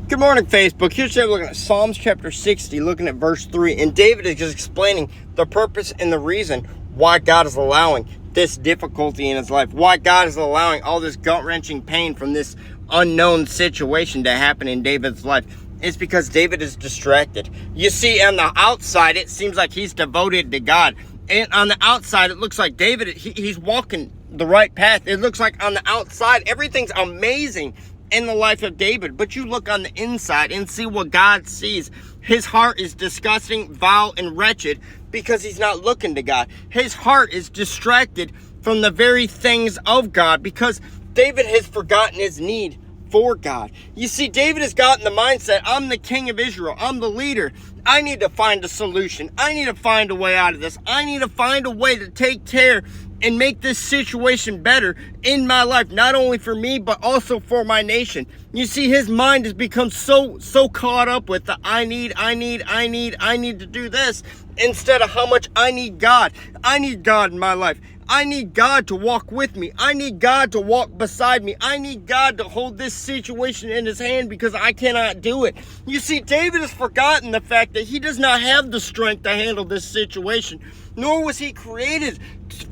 Good morning, Facebook. Here's today looking at Psalms chapter 60, looking at verse 3. And David is just explaining the purpose and the reason why God is allowing this difficulty in his life, why God is allowing all this gut-wrenching pain from this unknown situation to happen in David's life. It's because David is distracted. You see, on the outside, it seems like he's devoted to God. And on the outside, it looks like David, he's walking the right path. It looks like on the outside, everything's amazing in the life of David, but you look on the inside and see what God sees. His heart is disgusting, vile, and wretched because he's not looking to God. His heart is distracted from the very things of God because David has forgotten his need for God. You see, David has gotten the mindset, I'm the king of Israel, I'm the leader. I need to find a solution. I need to find a way out of this. I need to find a way to take care and make this situation better in my life, not only for me, but also for my nation. You see, his mind has become so caught up with the I need to do this, instead of how much I need God. I need God in my life. I need God to walk with me. I need God to walk beside me. I need God to hold this situation in his hand because I cannot do it. You see, David has forgotten the fact that he does not have the strength to handle this situation, nor was he created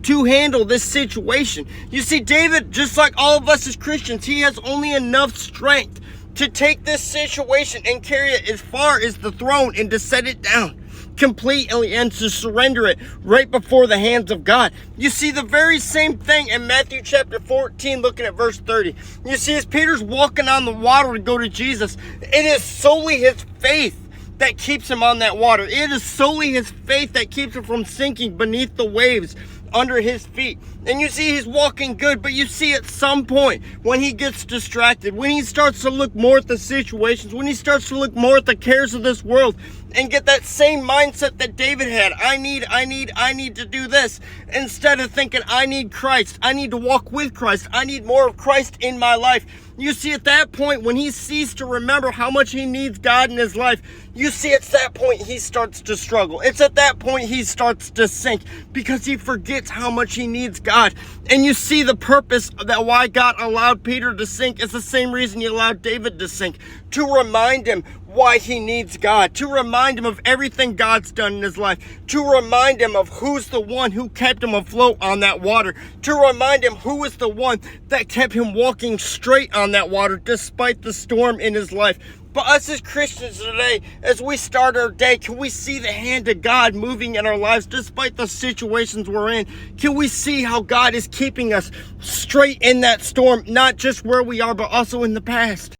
to handle this situation. You see, David, just like all of us as Christians, he has only enough strength to take this situation and carry it as far as the throne and to set it down completely and to surrender it right before the hands of God. You see the very same thing in Matthew chapter 14, looking at verse 30. You see, as Peter's walking on the water to go to Jesus, it is solely his faith that keeps him on that water. It is solely his faith that keeps him from sinking beneath the waves under his feet. And you see, he's walking good, but you see at some point when he gets distracted, when he starts to look more at the situations, when he starts to look more at the cares of this world and get that same mindset that David had, I need to do this, instead of thinking, I need Christ, I need to walk with Christ, I need more of Christ in my life. You see, at that point, when he ceased to remember how much he needs God in his life, you see, it's that point he starts to struggle. It's at that point he starts to sink because he forgets how much he needs God. And you see the purpose that why God allowed Peter to sink is the same reason he allowed David to sink, to remind him why he needs God, to remind him of everything God's done in his life, to remind him of who's the one who kept him afloat on that water, to remind him who is the one that kept him walking straight on that water despite the storm in his life. But us as Christians today, as we start our day, can we see the hand of God moving in our lives despite the situations we're in? Can we see how God is keeping us straight in that storm, not just where we are, but also in the past?